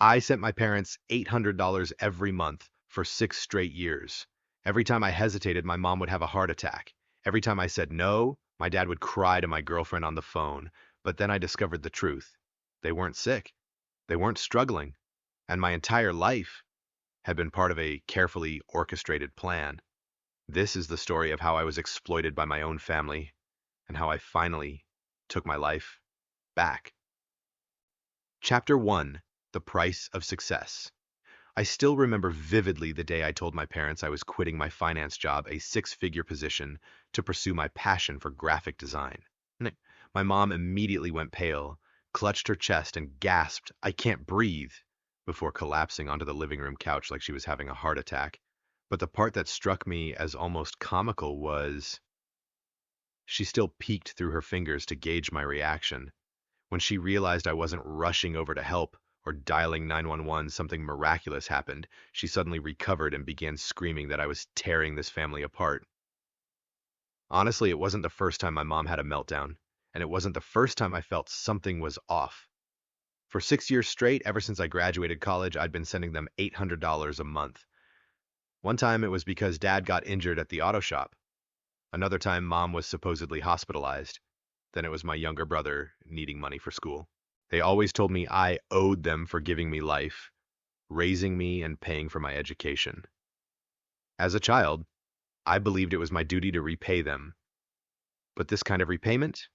I sent my parents $800 every month for 6 straight years. Every time I hesitated, my mom would have a heart attack. Every time I said no, my dad would cry to my girlfriend on the phone. But then I discovered the truth. They weren't sick. They weren't struggling. And my entire life had been part of a carefully orchestrated plan. This is the story of how I was exploited by my own family and how I finally took my life back. Chapter 1: The Price of Success. I still remember vividly the day I told my parents I was quitting my finance job, a six-figure position, to pursue my passion for graphic design. My mom immediately went pale, clutched her chest, and gasped, "I can't breathe," before collapsing onto the living room couch like she was having a heart attack. But the part that struck me as almost comical was she still peeked through her fingers to gauge my reaction. When she realized I wasn't rushing over to help or dialing 911, something miraculous happened. She suddenly recovered and began screaming that I was tearing this family apart. Honestly, it wasn't the first time my mom had a meltdown, and it wasn't the first time I felt something was off. For 6 years straight, ever since I graduated college, I'd been sending them $800 a month. One time it was because dad got injured at the auto shop. Another time mom was supposedly hospitalized. Then it was my younger brother needing money for school. They always told me I owed them for giving me life, raising me, and paying for my education. As a child, I believed it was my duty to repay them. But this kind of repayment?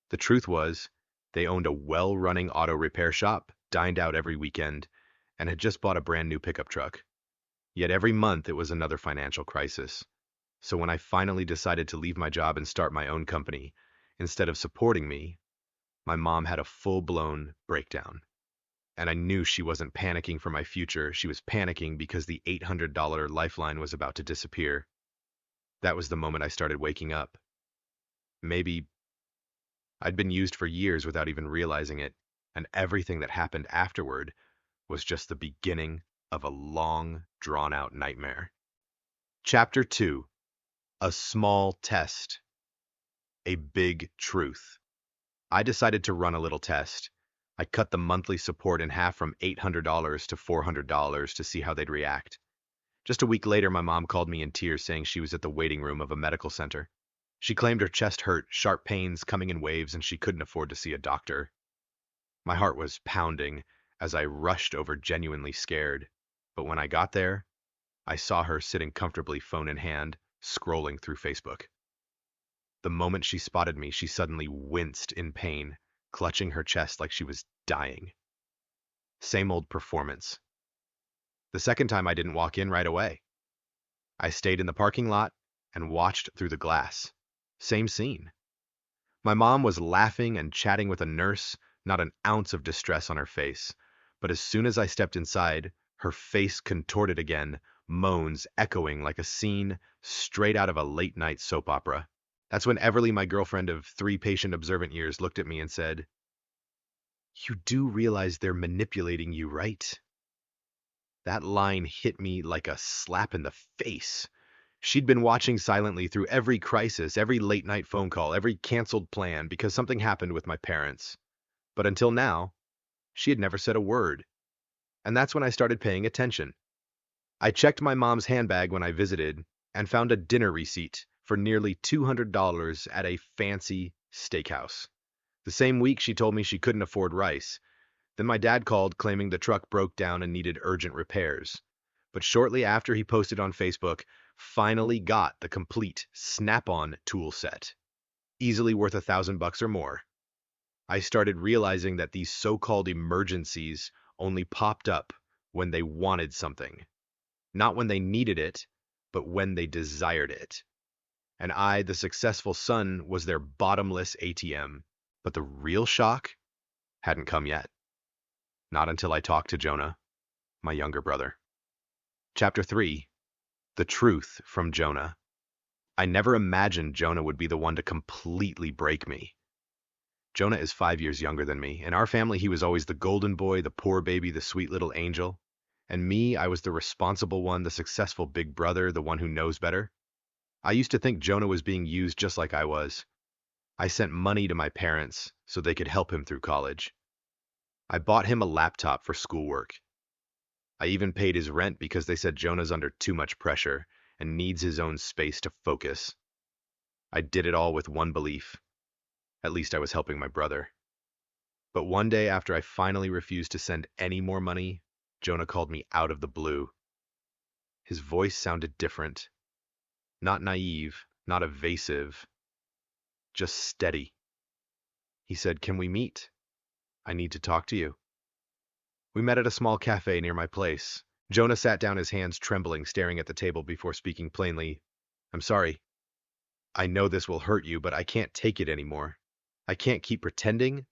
The truth was, they owned a well-running auto repair shop, dined out every weekend, and had just bought a brand new pickup truck. Yet every month it was another financial crisis. So when I finally decided to leave my job and start my own company, instead of supporting me, my mom had a full-blown breakdown. And I knew she wasn't panicking for my future. She was panicking because the $800 lifeline was about to disappear. That was the moment I started waking up. Maybe I'd been used for years without even realizing it, and everything that happened afterward was just the beginning of a long, drawn-out nightmare. Chapter 2: A Small Test. A Big Truth. I decided to run a little test. I cut the monthly support in half from $800 to $400 to see how they'd react. Just a week later, my mom called me in tears saying she was at the waiting room of a medical center. She claimed her chest hurt, sharp pains coming in waves, and she couldn't afford to see a doctor. My heart was pounding as I rushed over, genuinely scared. But when I got there, I saw her sitting comfortably, phone in hand, scrolling through Facebook. The moment she spotted me, she suddenly winced in pain, clutching her chest like she was dying. Same old performance. The second time I didn't walk in right away. I stayed in the parking lot and watched through the glass. Same scene. My mom was laughing and chatting with a nurse, not an ounce of distress on her face. But as soon as I stepped inside, her face contorted again, moans echoing like a scene straight out of a late-night soap opera. That's when Everly, my girlfriend of 3 patient observant years, looked at me and said, "You do realize they're manipulating you, right?" That line hit me like a slap in the face. She'd been watching silently through every crisis, every late-night phone call, every canceled plan because something happened with my parents. But until now, she had never said a word. And that's when I started paying attention. I checked my mom's handbag when I visited and found a dinner receipt for nearly $200 at a fancy steakhouse. The same week, she told me she couldn't afford rice. Then my dad called claiming the truck broke down and needed urgent repairs. But shortly after, he posted on Facebook, "Finally got the complete Snap-on tool set. Easily worth $1,000 or more." I started realizing that these so-called emergencies only popped up when they wanted something. Not when they needed it, but when they desired it. And I, the successful son, was their bottomless ATM. But the real shock hadn't come yet. Not until I talked to Jonah, my younger brother. Chapter 3: The Truth from Jonah. I never imagined Jonah would be the one to completely break me. Jonah is 5 years younger than me. In our family, he was always the golden boy, the poor baby, the sweet little angel. And me, I was the responsible one, the successful big brother, the one who knows better. I used to think Jonah was being used just like I was. I sent money to my parents so they could help him through college. I bought him a laptop for schoolwork. I even paid his rent because they said Jonah's under too much pressure and needs his own space to focus. I did it all with one belief. At least I was helping my brother. But one day after I finally refused to send any more money, Jonah called me out of the blue. His voice sounded different. Not naive, not evasive, just steady. He said, "Can we meet? I need to talk to you." We met at a small cafe near my place. Jonah sat down, his hands trembling, staring at the table before speaking plainly. "I'm sorry. I know this will hurt you, but I can't take it anymore. I can't keep pretending."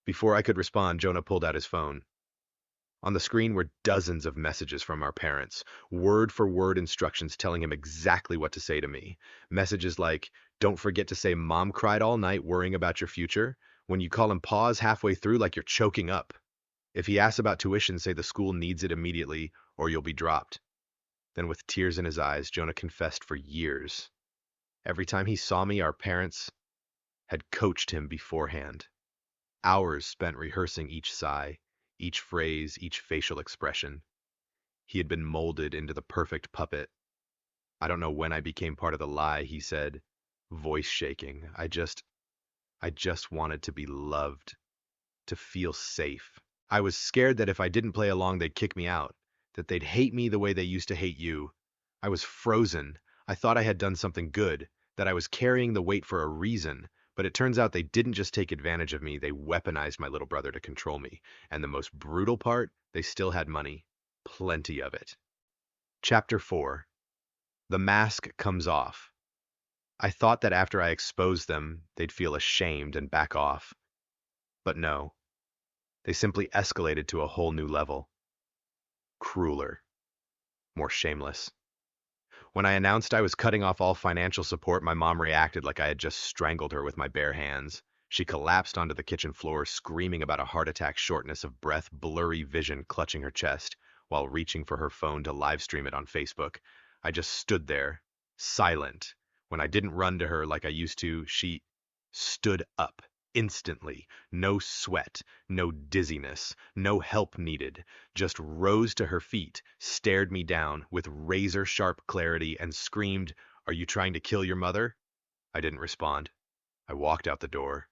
Before I could respond, Jonah pulled out his phone. On the screen were dozens of messages from our parents, word for word instructions telling him exactly what to say to me. Messages like, "Don't forget to say mom cried all night worrying about your future. When you call him, pause halfway through like you're choking up. If he asks about tuition, say the school needs it immediately or you'll be dropped." Then with tears in his eyes, Jonah confessed for years. Every time he saw me, our parents had coached him beforehand. Hours spent rehearsing each sigh, each phrase, each facial expression. He had been molded into the perfect puppet. "I don't know when I became part of the lie," he said, voice shaking. I just wanted to be loved, to feel safe. I was scared that if I didn't play along, they'd kick me out, that they'd hate me the way they used to hate you. I was frozen. I thought I had done something good, that I was carrying the weight for a reason, but it turns out they didn't just take advantage of me, they weaponized my little brother to control me. And the most brutal part, they still had money. Plenty of it. Chapter 4. The mask comes off. I thought that after I exposed them, they'd feel ashamed and back off. But no, they simply escalated to a whole new level. Crueler, more shameless. When I announced I was cutting off all financial support, my mom reacted like I had just strangled her with my bare hands. She collapsed onto the kitchen floor, screaming about a heart attack, shortness of breath, blurry vision clutching her chest, while reaching for her phone to live stream it on Facebook. I just stood there, silent. When I didn't run to her like I used to, she stood up instantly. No sweat, no dizziness, no help needed. Just rose to her feet, stared me down with razor-sharp clarity, and screamed, "Are you trying to kill your mother?" I didn't respond. I walked out the door.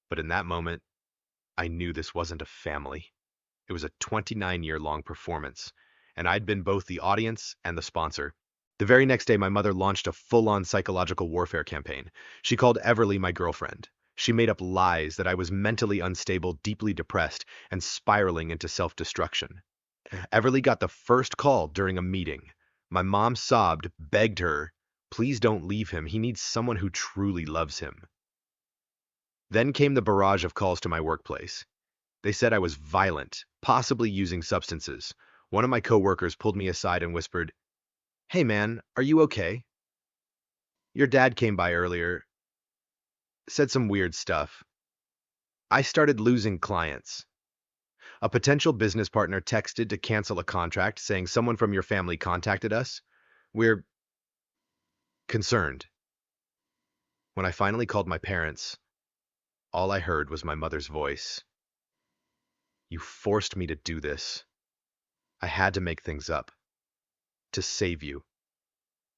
But in that moment, I knew this wasn't a family. It was a 29-year-long performance, and I'd been both the audience and the sponsor. The very next day, my mother launched a full-on psychological warfare campaign. She called Everly my girlfriend. She made up lies that I was mentally unstable, deeply depressed, and spiraling into self-destruction. Everly got the first call during a meeting. My mom sobbed, begged her, "Please don't leave him. He needs someone who truly loves him." Then came the barrage of calls to my workplace. They said I was violent, possibly using substances. One of my coworkers pulled me aside and whispered, "Hey man, are you okay? Your dad came by earlier, said some weird stuff." I started losing clients. A potential business partner texted to cancel a contract, saying someone from your family contacted us. We're concerned. When I finally called my parents, all I heard was my mother's voice. "You forced me to do this. I had to make things up. To save you."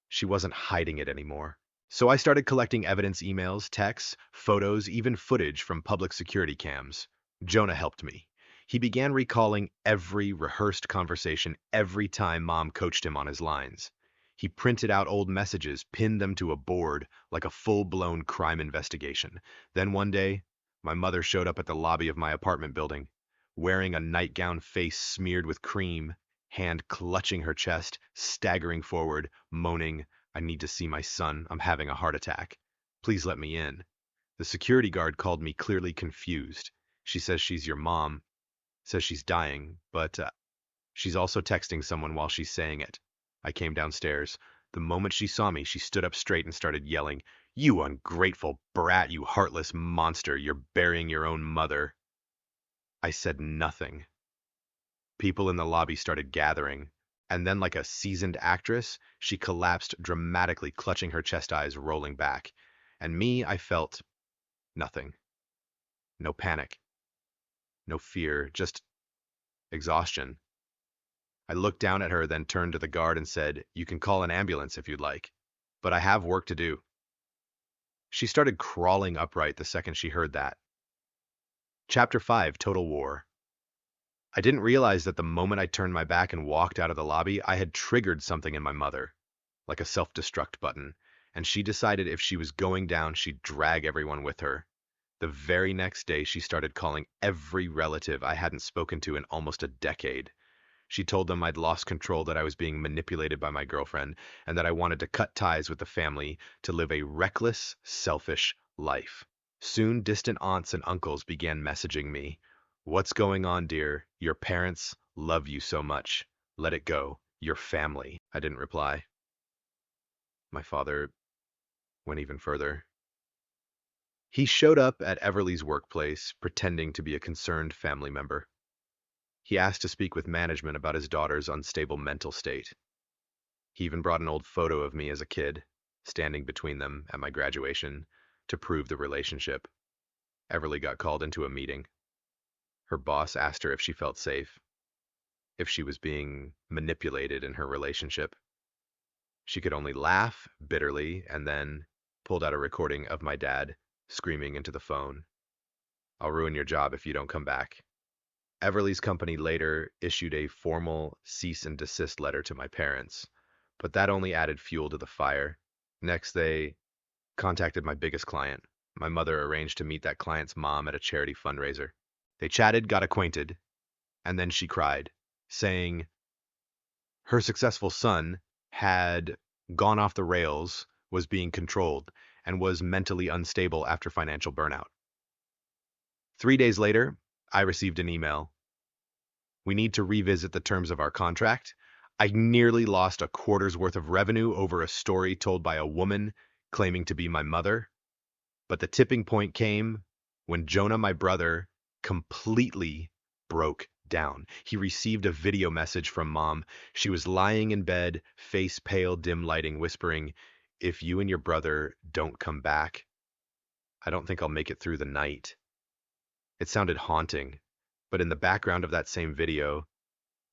She wasn't hiding it anymore. So I started collecting evidence, emails, texts, photos, even footage from public security cams. Jonah helped me. He began recalling every rehearsed conversation every time mom coached him on his lines. He printed out old messages, pinned them to a board like a full-blown crime investigation. Then one day, my mother showed up at the lobby of my apartment building, wearing a nightgown, face smeared with cream, hand clutching her chest, staggering forward, moaning, "I need to see my son. I'm having a heart attack. Please let me in." The security guard called me, clearly confused. She says she's your mom, says she's dying, but she's also texting someone while she's saying it. I came downstairs. The moment she saw me, she stood up straight and started yelling, "You ungrateful brat, you heartless monster. You're burying your own mother." I said nothing. People in the lobby started gathering, and then, like a seasoned actress, she collapsed dramatically, clutching her chest, eyes rolling back. And me, I felt nothing. No panic. no fear, just exhaustion. I looked down at her, then turned to the guard and said, "You can call an ambulance if you'd like, but I have work to do." She started crawling upright the second she heard that. Chapter 5, Total War. I didn't realize that the moment I turned my back and walked out of the lobby, I had triggered something in my mother, like a self-destruct button, and she decided if she was going down, she'd drag everyone with her. The very next day, she started calling every relative I hadn't spoken to in almost a decade. She told them I'd lost control, that I was being manipulated by my girlfriend, and that I wanted to cut ties with the family to live a reckless, selfish life. Soon, distant aunts and uncles began messaging me. "What's going on, dear? Your parents love you so much. Let it go. Your family." I didn't reply. My father went even further. He showed up at Everly's workplace, pretending to be a concerned family member. He asked to speak with management about his daughter's unstable mental state. He even brought an old photo of me as a kid, standing between them at my graduation, to prove the relationship. Everly got called into a meeting. Her boss asked her if she felt safe, if she was being manipulated in her relationship. She could only laugh bitterly and then pulled out a recording of my dad screaming into the phone, "I'll ruin your job if you don't come back." Everly's company later issued a formal cease and desist letter to my parents, but that only added fuel to the fire. Next, they contacted my biggest client. My mother arranged to meet that client's mom at a charity fundraiser. They chatted, got acquainted, and then she cried, saying her successful son had gone off the rails, was being controlled, and was mentally unstable after financial burnout. 3 days later, I received an email. "We need to revisit the terms of our contract." I nearly lost a quarter's worth of revenue over a story told by a woman claiming to be my mother. But the tipping point came when Jonah, my brother, completely broke down. He received a video message from mom. She was lying in bed, face pale, dim lighting, whispering, "If you and your brother don't come back, I don't think I'll make it through the night." It sounded haunting, but in the background of that same video,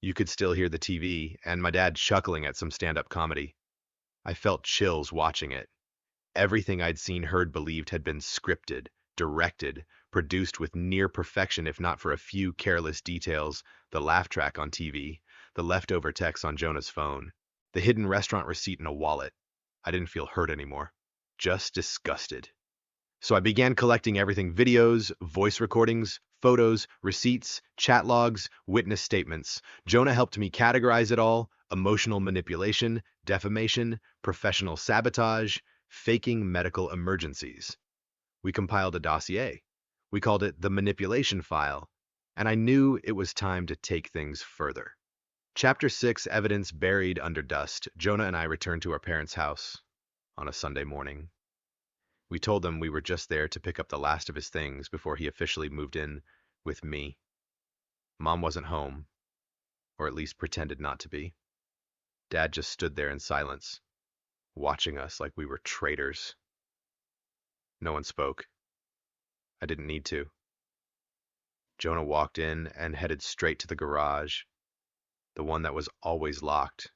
you could still hear the TV and my dad chuckling at some stand-up comedy. I felt chills watching it. Everything I'd seen, heard, believed had been scripted, directed, produced with near perfection, if not for a few careless details: the laugh track on TV, the leftover text on Jonah's phone, the hidden restaurant receipt in a wallet. I didn't feel hurt anymore, just disgusted. So I began collecting everything: videos, voice recordings, photos, receipts, chat logs, witness statements. Jonah helped me categorize it all: emotional manipulation, defamation, professional sabotage, faking medical emergencies. We compiled a dossier. We called it the manipulation file, and I knew it was time to take things further. Chapter 6, Evidence Buried Under Dust. Jonah and I returned to our parents' house on a Sunday morning. We told them we were just there to pick up the last of his things before he officially moved in with me. Mom wasn't home, or at least pretended not to be. Dad just stood there in silence, watching us like we were traitors. No one spoke. I didn't need to. Jonah walked in and headed straight to the garage, the one that was always locked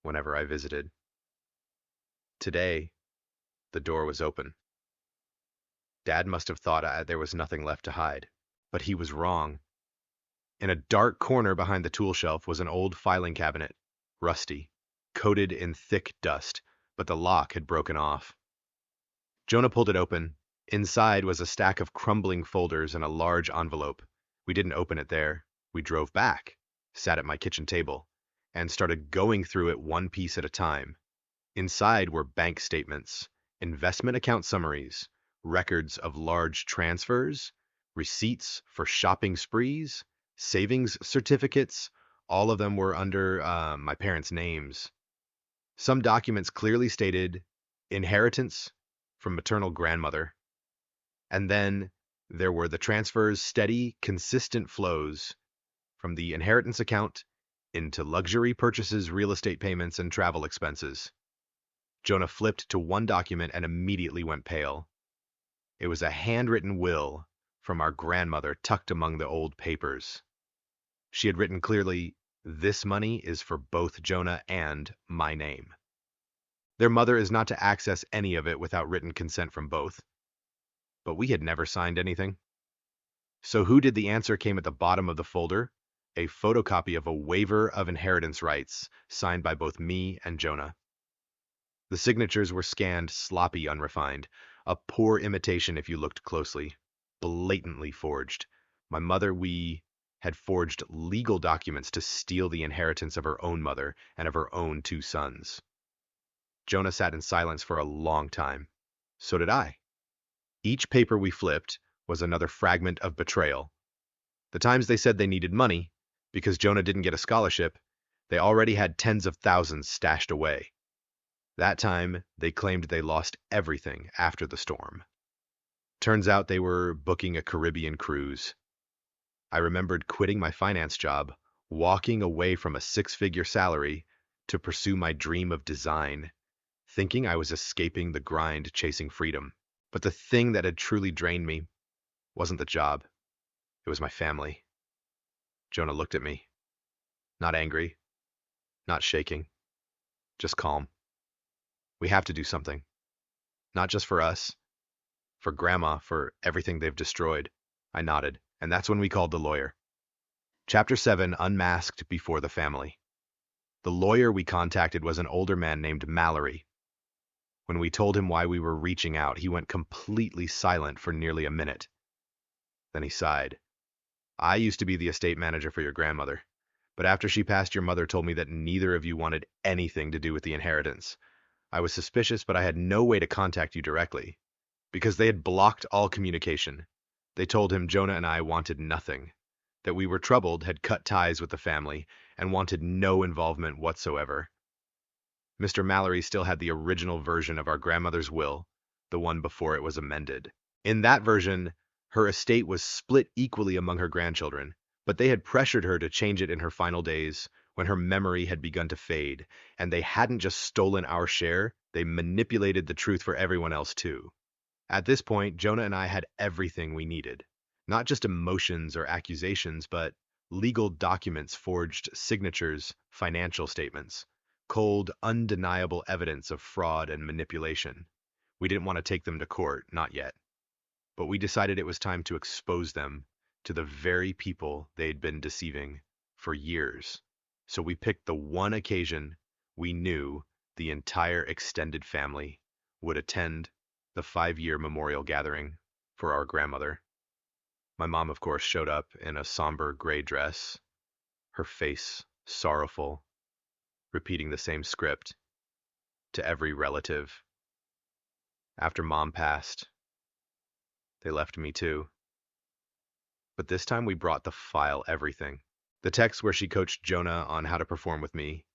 whenever I visited. Today, the door was open. Dad must have thought there was nothing left to hide, but he was wrong. In a dark corner behind the tool shelf was an old filing cabinet, rusty, coated in thick dust, but the lock had broken off. Jonah pulled it open. Inside was a stack of crumbling folders and a large envelope. We didn't open it there. We drove back, sat at my kitchen table, and started going through it one piece at a time. Inside were bank statements, investment account summaries, records of large transfers, receipts for shopping sprees, savings certificates. All of them were under my parents' names. Some documents clearly stated inheritance from maternal grandmother. And then there were the transfers, steady, consistent flows from the inheritance account into luxury purchases, real estate payments, and travel expenses. Jonah flipped to one document and immediately went pale. It was a handwritten will from our grandmother tucked among the old papers. She had written clearly, "This money is for both Jonah and my name. Their mother is not to access any of it without written consent from both." But we had never signed anything. So who did the answer came at the bottom of the folder? A photocopy of a waiver of inheritance rights signed by both me and Jonah. The signatures were scanned, sloppy, unrefined. A poor imitation if you looked closely. Blatantly forged. My mother, we had forged legal documents to steal the inheritance of her own mother and of her own two sons. Jonah sat in silence for a long time. So did I. Each paper we flipped was another fragment of betrayal. The times they said they needed money, because Jonah didn't get a scholarship, they already had tens of thousands stashed away. That time, they claimed they lost everything after the storm. Turns out they were booking a Caribbean cruise. I remembered quitting my finance job, walking away from a six-figure salary to pursue my dream of design, thinking I was escaping the grind chasing freedom. But the thing that had truly drained me wasn't the job. It was my family. Jonah looked at me, not angry, not shaking, just calm. "We have to do something. Not just for us, for Grandma, for everything they've destroyed." I nodded, and that's when we called the lawyer. Chapter 7, Unmasked Before the Family. The lawyer we contacted was an older man named Mallory. When we told him why we were reaching out, he went completely silent for nearly a minute. Then he sighed. "I used to be the estate manager for your grandmother, but after she passed, your mother told me that neither of you wanted anything to do with the inheritance. I was suspicious, but I had no way to contact you directly, because they had blocked all communication. They told him Jonah and I wanted nothing, that we were troubled, had cut ties with the family, and wanted no involvement whatsoever." Mr. Mallory still had the original version of our grandmother's will, the one before it was amended. In that version, her estate was split equally among her grandchildren, but they had pressured her to change it in her final days, when her memory had begun to fade, and they hadn't just stolen our share, they manipulated the truth for everyone else too. At this point, Jonah and I had everything we needed. Not just emotions or accusations, but legal documents, forged signatures, financial statements, cold, undeniable evidence of fraud and manipulation. We didn't want to take them to court, not yet. But we decided it was time to expose them to the very people they'd been deceiving for years. So we picked the one occasion we knew the entire extended family would attend, the 5-year memorial gathering for our grandmother. My mom, of course, showed up in a somber gray dress, her face sorrowful, repeating the same script to every relative. After Mom passed, they left me too. But this time we brought the file everything. The text where she coached Jonah on how to perform with me,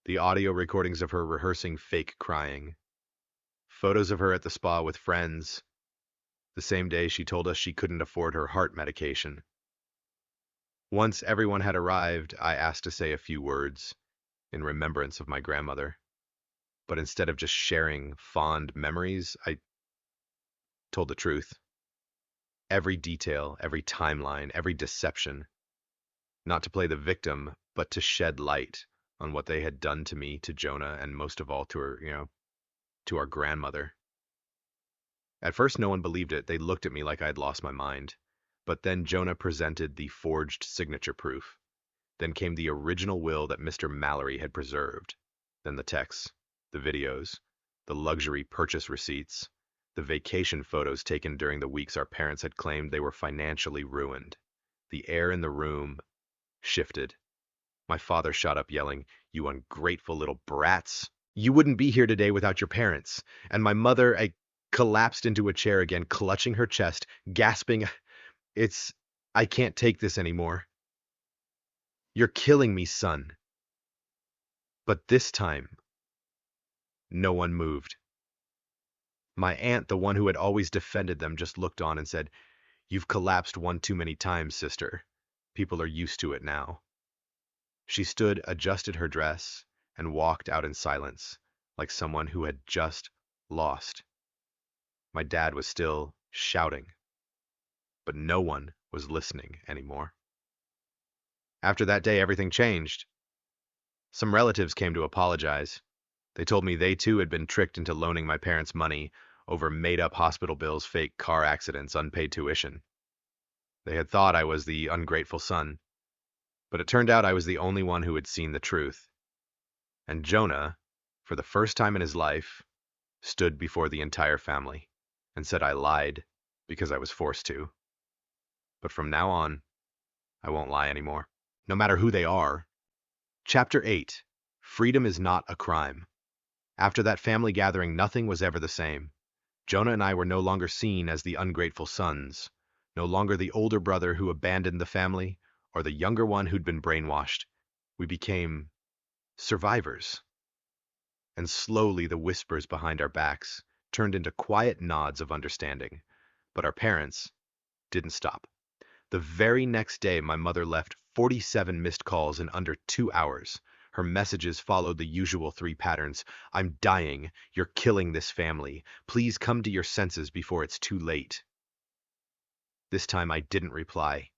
the audio recordings of her rehearsing fake crying, photos of her at the spa with friends, the same day she told us she couldn't afford her heart medication. Once everyone had arrived, I asked to say a few words in remembrance of my grandmother. But instead of just sharing fond memories, I told the truth. Every detail, every timeline, every deception. Not to play the victim, but to shed light on what they had done to me, to Jonah, and most of all to her, to our grandmother. At first, no one believed it. They looked at me like I had lost my mind. But then Jonah presented the forged signature proof. Then came the original will that Mr. Mallory had preserved. Then the texts, the videos, the luxury purchase receipts, the vacation photos taken during the weeks our parents had claimed they were financially ruined. The air in the room shifted. My father shot up yelling, "You ungrateful little brats! You wouldn't be here today without your parents." And my mother, I collapsed into a chair again, clutching her chest, gasping, I can't take this anymore. "You're killing me, son." But this time, no one moved. My aunt, the one who had always defended them, just looked on and said, "You've collapsed one too many times, sister. People are used to it now." She stood, adjusted her dress, and walked out in silence, like someone who had just lost. My dad was still shouting. but no one was listening anymore. After that day, everything changed. Some relatives came to apologize. They told me they too had been tricked into loaning my parents money over made-up hospital bills, fake car accidents, unpaid tuition. They had thought I was the ungrateful son, but it turned out I was the only one who had seen the truth. And Jonah, for the first time in his life, stood before the entire family and said I lied because I was forced to. But from now on, I won't lie anymore, no matter who they are. Chapter 8. Freedom is not a crime. After that family gathering, nothing was ever the same. Jonah and I were no longer seen as the ungrateful sons, no longer the older brother who abandoned the family, or the younger one who'd been brainwashed. We became survivors. And slowly the whispers behind our backs turned into quiet nods of understanding. But our parents didn't stop. The very next day, my mother left 47 missed calls in under 2 hours. Her messages followed the usual 3 patterns. I'm dying. You're killing this family. Please come to your senses before it's too late. This time I didn't reply.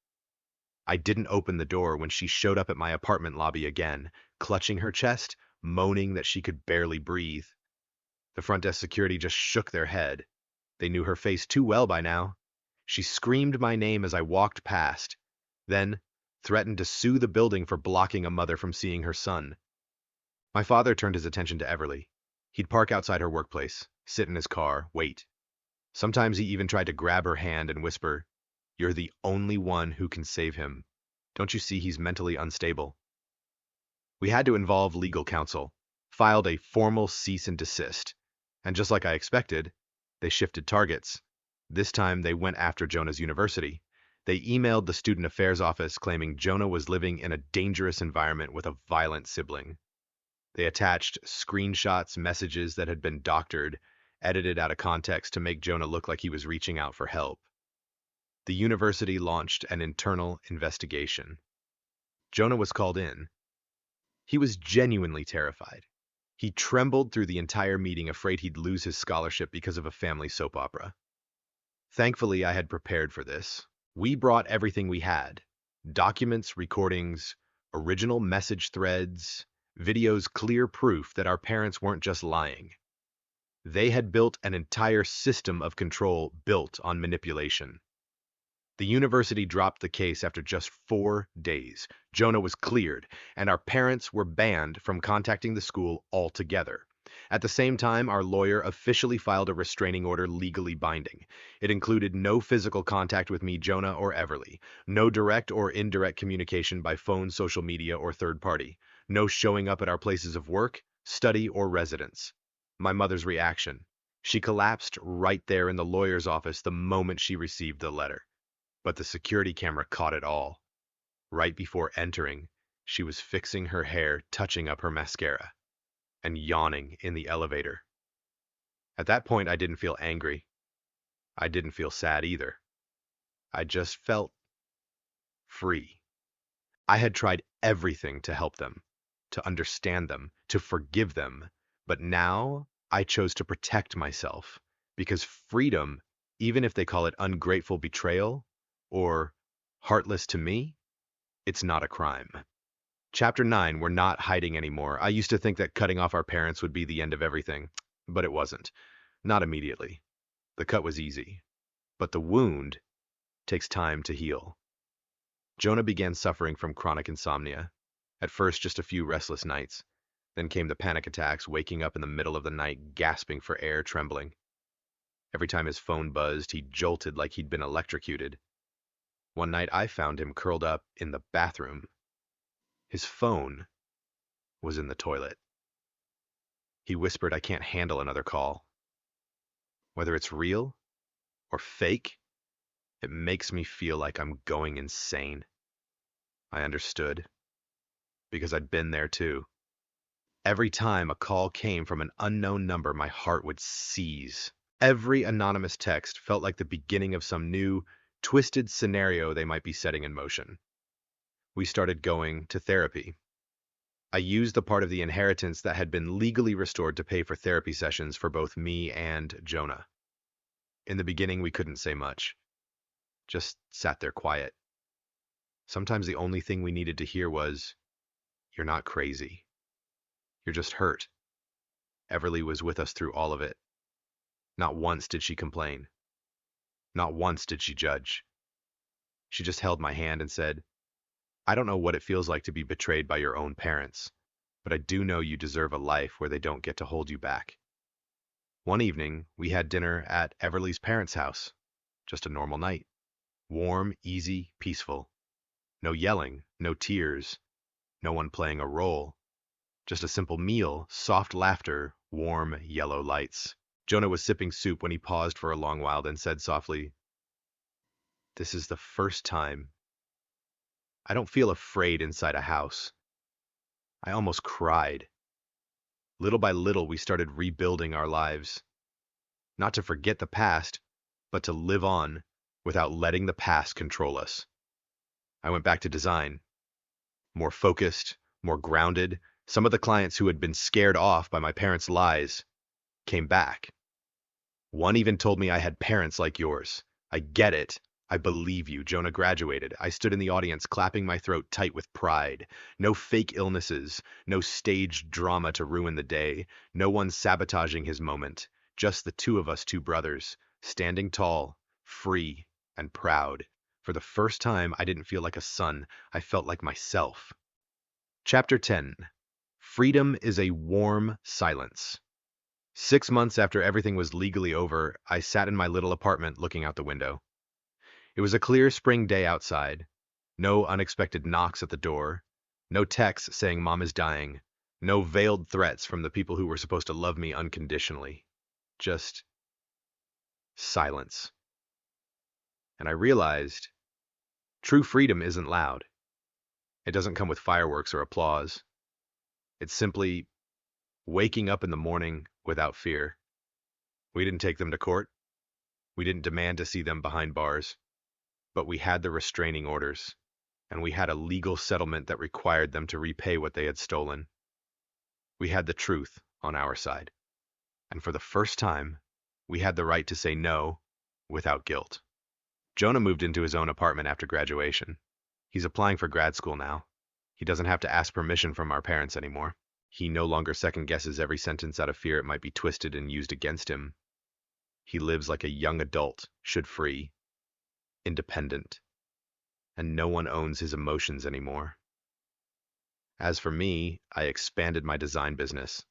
I didn't open the door when she showed up at my apartment lobby again, clutching her chest, moaning that she could barely breathe. The front desk security just shook their head. They knew her face too well by now. She screamed my name as I walked past, then threatened to sue the building for blocking a mother from seeing her son. My father turned his attention to Everly. He'd park outside her workplace, sit in his car, wait. Sometimes he even tried to grab her hand and whisper, "You're the only one who can save him. Don't you see he's mentally unstable?" We had to involve legal counsel, filed a formal cease and desist, and just like I expected, they shifted targets. This time they went after Jonah's university. They emailed the student affairs office claiming Jonah was living in a dangerous environment with a violent sibling. They attached screenshots, messages that had been doctored, edited out of context to make Jonah look like he was reaching out for help. The university launched an internal investigation. Jonah was called in. He was genuinely terrified. He trembled through the entire meeting, afraid he'd lose his scholarship because of a family soap opera. Thankfully, I had prepared for this. We brought everything we had: documents, recordings, original message threads, videos, clear proof that our parents weren't just lying. They had built an entire system of control built on manipulation. The university dropped the case after just 4 days. Jonah was cleared, and our parents were banned from contacting the school altogether. At the same time, our lawyer officially filed a restraining order legally binding. It included no physical contact with me, Jonah, or Everly, no direct or indirect communication by phone, social media, or third party, no showing up at our places of work, study, or residence. My mother's reaction: she collapsed right there in the lawyer's office the moment she received the letter. But the security camera caught it all. Right before entering, she was fixing her hair, touching up her mascara, and yawning in the elevator. At that point, I didn't feel angry. I didn't feel sad either. I just felt free. I had tried everything to help them, to understand them, to forgive them, but now I chose to protect myself, because freedom, even if they call it ungrateful betrayal or heartless to me, it's not a crime. Chapter 9, we're not hiding anymore. I used to think that cutting off our parents would be the end of everything, but it wasn't. Not immediately. The cut was easy, but the wound takes time to heal. Jonah began suffering from chronic insomnia. At first, just a few restless nights. Then came the panic attacks, waking up in the middle of the night, gasping for air, trembling. Every time his phone buzzed, he jolted like he'd been electrocuted. One night, I found him curled up in the bathroom. His phone was in the toilet. He whispered, "I can't handle another call. Whether it's real or fake, it makes me feel like I'm going insane." I understood, because I'd been there too. Every time a call came from an unknown number, my heart would seize. Every anonymous text felt like the beginning of some new, twisted scenario they might be setting in motion. We started going to therapy. I used the part of the inheritance that had been legally restored to pay for therapy sessions for both me and Jonah. In the beginning, we couldn't say much. just sat there quiet. Sometimes the only thing we needed to hear was, "You're not crazy. You're just hurt." Everly was with us through all of it. Not once did she complain. Not once did she judge. She just held my hand and said, "I don't know what it feels like to be betrayed by your own parents, but I do know you deserve a life where they don't get to hold you back." One evening, we had dinner at Everly's parents' house. Just a normal night. Warm, easy, peaceful. No yelling, no tears, no one playing a role. Just a simple meal, soft laughter, warm, yellow lights. Jonah was sipping soup when he paused for a long while, then said softly, "This is the first time I don't feel afraid inside a house." I almost cried. Little by little, we started rebuilding our lives. Not to forget the past, but to live on without letting the past control us. I went back to design, more focused, more grounded. Some of the clients who had been scared off by my parents' lies came back. One even told me I had parents like yours. I get it. I believe you. Jonah graduated. I stood in the audience, clapping my throat tight with pride. No fake illnesses, no staged drama to ruin the day, no one sabotaging his moment. Just the two of us, two brothers, standing tall, free, and proud. For the first time, I didn't feel like a son. I felt like myself. Chapter 10. Freedom is a warm silence. 6 months after everything was legally over, I sat in my little apartment looking out the window. It was a clear spring day outside. No unexpected knocks at the door. No texts saying mom is dying. No veiled threats from the people who were supposed to love me unconditionally. Just silence. And I realized true freedom isn't loud. It doesn't come with fireworks or applause. It's simply waking up in the morning without fear. We didn't take them to court. We didn't demand to see them behind bars. But we had the restraining orders, and we had a legal settlement that required them to repay what they had stolen. We had the truth on our side. And for the first time, we had the right to say no without guilt. Jonah moved into his own apartment after graduation. He's applying for grad school now. He doesn't have to ask permission from our parents anymore. He no longer second guesses every sentence out of fear it might be twisted and used against him. He lives like a young adult, should free, independent, and no one owns his emotions anymore. As for me, I expanded my design business,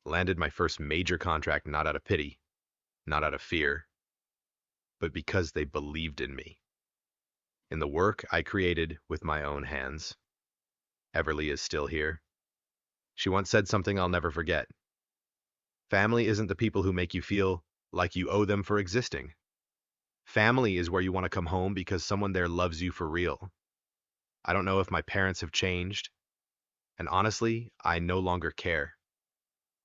landed my first major contract not out of pity, not out of fear, but because they believed in me, in the work I created with my own hands. Everly is still here. She once said something I'll never forget. Family isn't the people who make you feel like you owe them for existing. Family is where you want to come home because someone there loves you for real. I don't know if my parents have changed, and honestly, I no longer care.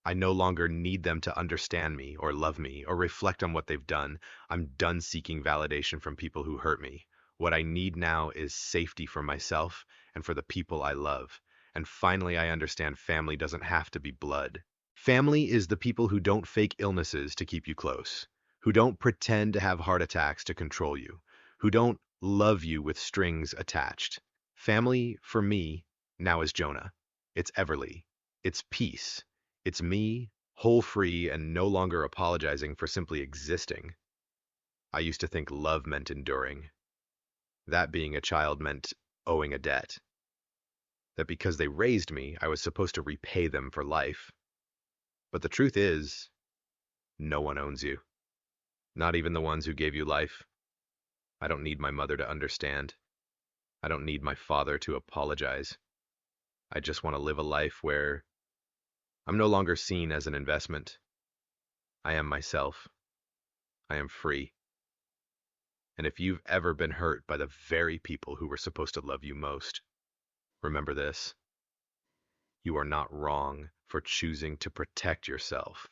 I no longer need them to understand me or love me or reflect on what they've done. I'm done seeking validation from people who hurt me. What I need now is safety for myself and for the people I love. And finally, I understand family doesn't have to be blood. Family is the people who don't fake illnesses to keep you close, who don't pretend to have heart attacks to control you, who don't love you with strings attached. Family, for me, now is Jonah. It's Everly. It's peace. It's me, whole free and no longer apologizing for simply existing. I used to think love meant enduring. That being a child meant owing a debt. That because they raised me, I was supposed to repay them for life. But the truth is, no one owns you. Not even the ones who gave you life. I don't need my mother to understand. I don't need my father to apologize. I just want to live a life where I'm no longer seen as an investment. I am myself. I am free. And if you've ever been hurt by the very people who were supposed to love you most, remember this. You are not wrong for choosing to protect yourself.